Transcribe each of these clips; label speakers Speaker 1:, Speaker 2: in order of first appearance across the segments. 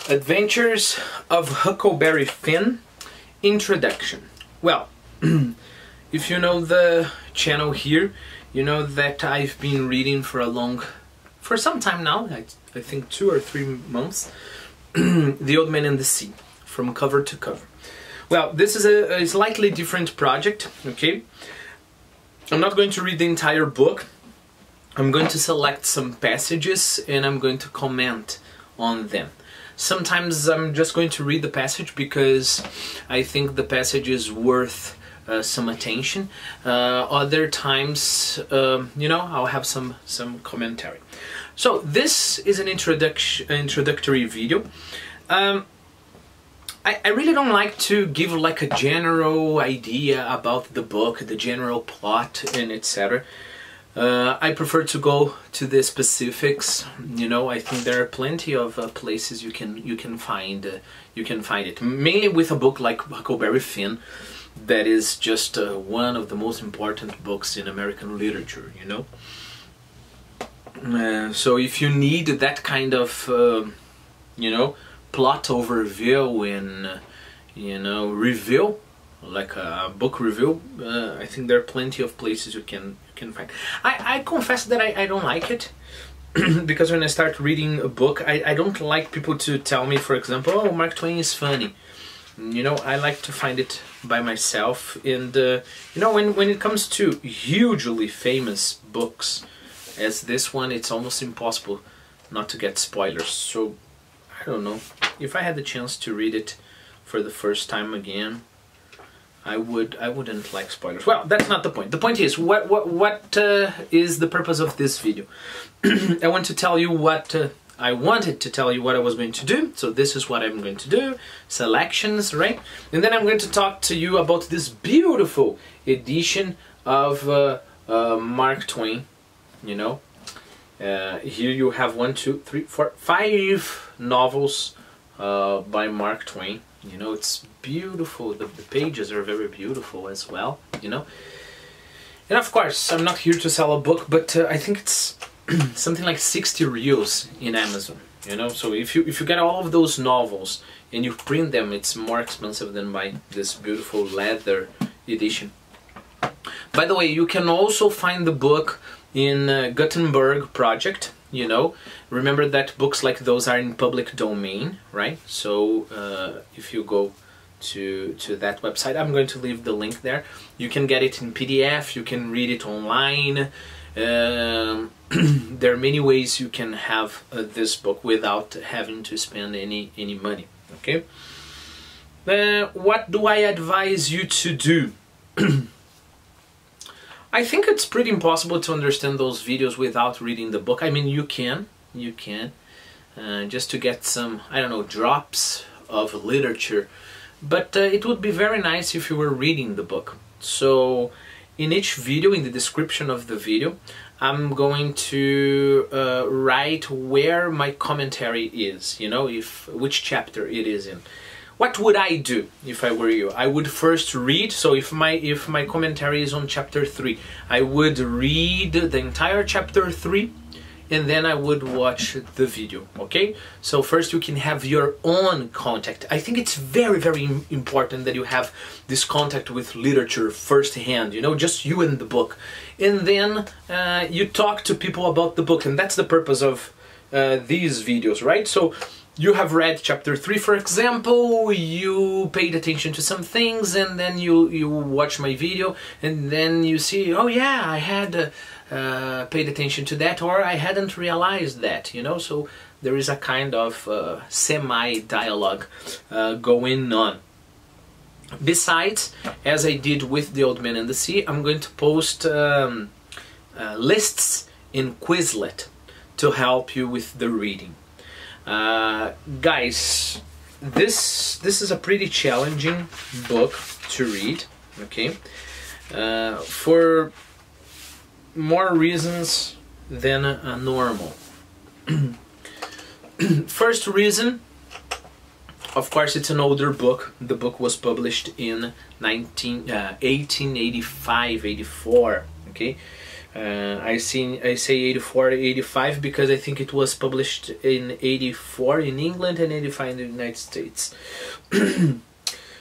Speaker 1: Adventures of Huckleberry Finn Introduction. Well, if you know the channel here, you know that I've been reading for some time now, I think 2 or 3 months, The Old Man and the Sea, from cover to cover. Well, this is a slightly different project, okay? I'm not going to read the entire book. I'm going to select some passages and I'm going to comment on them. Sometimes I'm just going to read the passage because I think the passage is worth some attention. Other times, you know, I'll have some commentary. So this is an introductory video. I really don't like to give like a general idea about the book, the general plot and etc. I prefer to go to the specifics. You know, I think there are plenty of places you can find it. Mainly with a book like Huckleberry Finn, that is just one of the most important books in American literature. You know, so if you need that kind of you know, plot overview and you know, review, like a book review, I think there are plenty of places you can find. I confess that I don't like it because when I start reading a book, I don't like people to tell me, for example, oh, Mark Twain is funny. You know, I like to find it by myself. And you know, when it comes to hugely famous books as this one, it's almost impossible not to get spoilers. So I don't know, if I had the chance to read it for the first time again, I wouldn't like spoilers. Well, that's not the point. The point is, what is the purpose of this video? I want to tell you what I wanted to tell you what I was going to do. So this is what I'm going to do. Selections, right? And then I'm going to talk to you about this beautiful edition of Mark Twain. You know, here you have 1, 2, 3, 4, 5 novels by Mark Twain. You know, it's beautiful. The pages are very beautiful as well, you know. And of course, I'm not here to sell a book, but I think it's something like 60 reals in Amazon, you know. So if you get all of those novels and you print them, it's more expensive than buying this beautiful leather edition. By the way, you can also find the book in Gutenberg project. You know, remember that books like those are in public domain, right? So if you go to that website, I'm going to leave the link there. You can get it in PDF, you can read it online. There are many ways you can have this book without having to spend any money, okay? What do I advise you to do? I think it's pretty impossible to understand those videos without reading the book. I mean, you can, just to get some, I don't know, drops of literature. But it would be very nice if you were reading the book. So in each video, in the description of the video, I'm going to write where my commentary is, you know, which chapter it is in. What would I do if I were you? I would first read, so if my commentary is on chapter 3, I would read the entire chapter 3 and then I would watch the video, okay? So first you can have your own contact. I think it's very, very important that you have this contact with literature firsthand, you know, just you and the book. And then you talk to people about the book, and that's the purpose of these videos, right? So you have read chapter 3, for example, you paid attention to some things, and then you watch my video, and then you see, oh yeah, I had paid attention to that, or I hadn't realized that, you know, so there is a kind of semi-dialogue going on. Besides, as I did with The Old Man and the Sea, I'm going to post lists in Quizlet to help you with the reading. Guys, this is a pretty challenging book to read, okay, for more reasons than normal. First reason, of course, it's an older book. The book was published in 1885-84, okay. I say 84, 85 because I think it was published in 84 in England and 85 in the United States.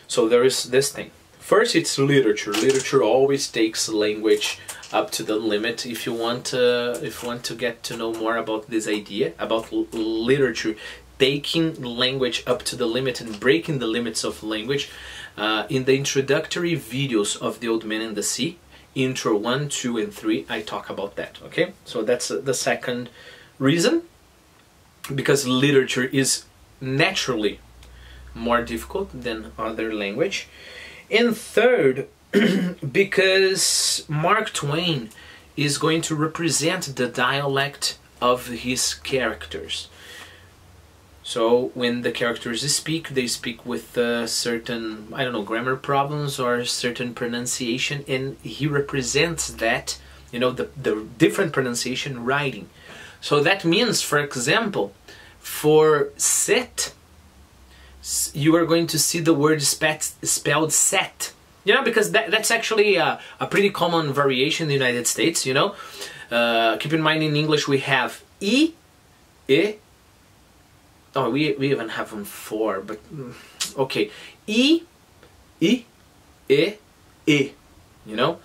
Speaker 1: So there is this thing. First, it's literature. Literature always takes language up to the limit. If you want to get to know more about this idea about literature taking language up to the limit and breaking the limits of language, in the introductory videos of The Old Man and the Sea, intro 1, 2, and 3, I talk about that. Okay, so that's the second reason, because literature is naturally more difficult than other language. And third, because Mark Twain is going to represent the dialect of his characters. So when the characters speak, they speak with certain, I don't know, grammar problems or certain pronunciation, and he represents that, you know, the different pronunciation writing. So that means, for example, for sit, you are going to see the word spelled set. You know, because that's actually a pretty common variation in the United States, you know. Keep in mind, in English we have E, E. Oh, we even have them 4, but okay. E, E, E, E. You know,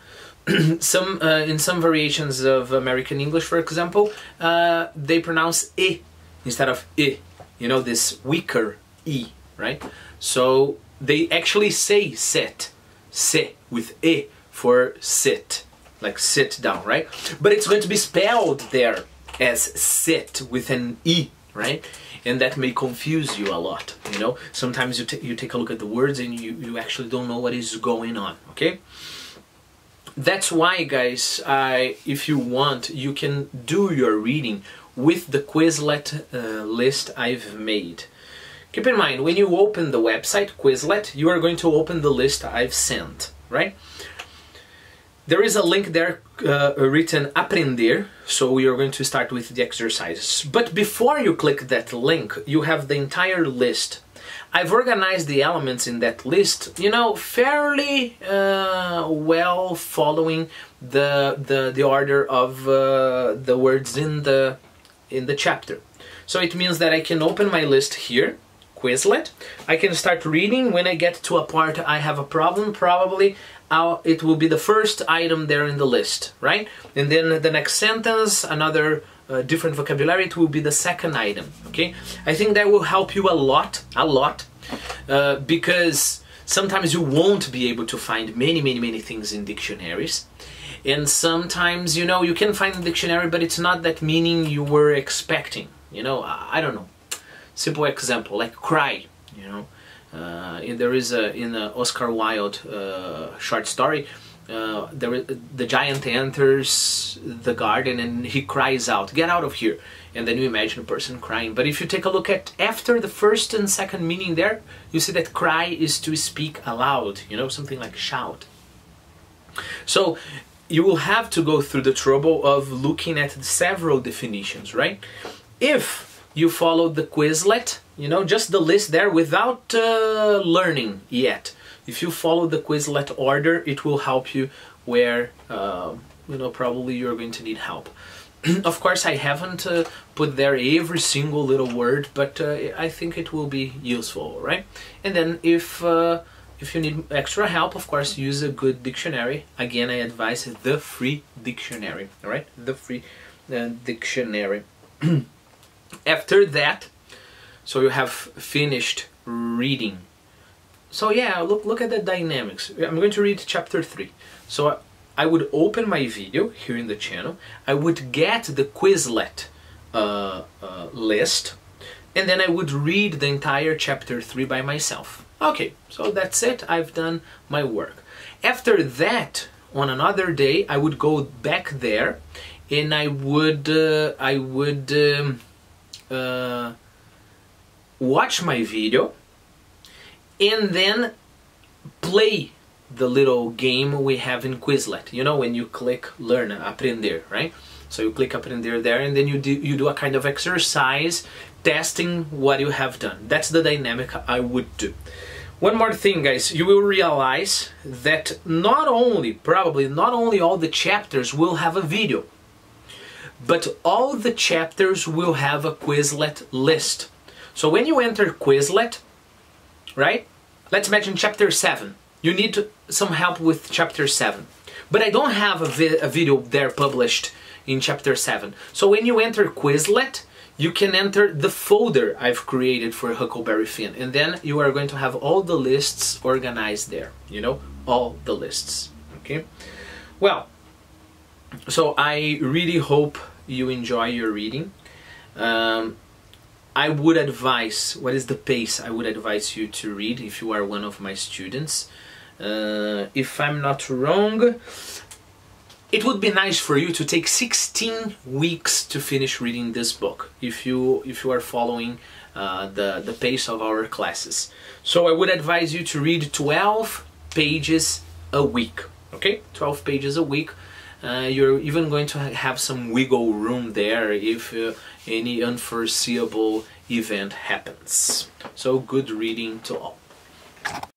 Speaker 1: in some variations of American English, for example, they pronounce E instead of I. You know, this weaker E, right? So they actually say set, se with E for sit, like sit down, right? But it's going to be spelled there as sit with an E, right? And that may confuse you a lot, you know. Sometimes you take a look at the words and you actually don't know what is going on, okay? That's why, guys, if you want, you can do your reading with the Quizlet list I've made. Keep in mind, when you open the website, Quizlet, you are going to open the list I've sent, right? There is a link there written Aprender, so we are going to start with the exercises. But before you click that link, you have the entire list. I've organized the elements in that list, you know, fairly well following the order of the words in the chapter. So it means that I can open my list here, Quizlet. I can start reading. When I get to a part I have a problem, probably it will be the first item there in the list, right? And then the next sentence, another different vocabulary, it will be the second item, okay? I think that will help you a lot, because sometimes you won't be able to find many things in dictionaries. And sometimes, you know, you can find a dictionary, but it's not that meaning you were expecting, you know, I don't know. Simple example, like cry, you know. There is in Oscar Wilde short story, the giant enters the garden and he cries out, "Get out of here!" And then you imagine a person crying. But if you take a look at after the first and second meaning there, you see that cry is to speak aloud, you know, something like shout. So you will have to go through the trouble of looking at several definitions, right? If you follow the Quizlet, you know, just the list there without learning yet. If you follow the Quizlet order, it will help you where, you know, probably you're going to need help. Of course, I haven't put there every single little word, but I think it will be useful, right? And then if you need extra help, of course, use a good dictionary. Again, I advise the free dictionary, all right? The free dictionary. After that, so you have finished reading. So yeah, look at the dynamics. I'm going to read chapter 3. So I would open my video here in the channel. I would get the Quizlet list, and then I would read the entire chapter 3 by myself. Okay, so that's it. I've done my work. After that, on another day, I would go back there, and I would watch my video and then play the little game we have in Quizlet. You know, when you click learn, aprender, right? So you click aprender there, and then you do a kind of exercise testing what you have done. That's the dynamic I would do. One more thing, guys, you will realize that probably not only all the chapters will have a video, but all the chapters will have a Quizlet list. So when you enter Quizlet, right? Let's imagine chapter 7. You need some help with chapter 7. But I don't have a video there published in chapter 7. So when you enter Quizlet, you can enter the folder I've created for Huckleberry Finn. And then you are going to have all the lists organized there. You know, all the lists. Okay? Well, so I really hope you enjoy your reading. I would advise, what is the pace I would advise you to read if you are one of my students? If I'm not wrong, it would be nice for you to take 16 weeks to finish reading this book if you are following the pace of our classes. So I would advise you to read 12 pages a week, okay? 12 pages a week. You're even going to have some wiggle room there if any unforeseeable event happens. So good reading to all.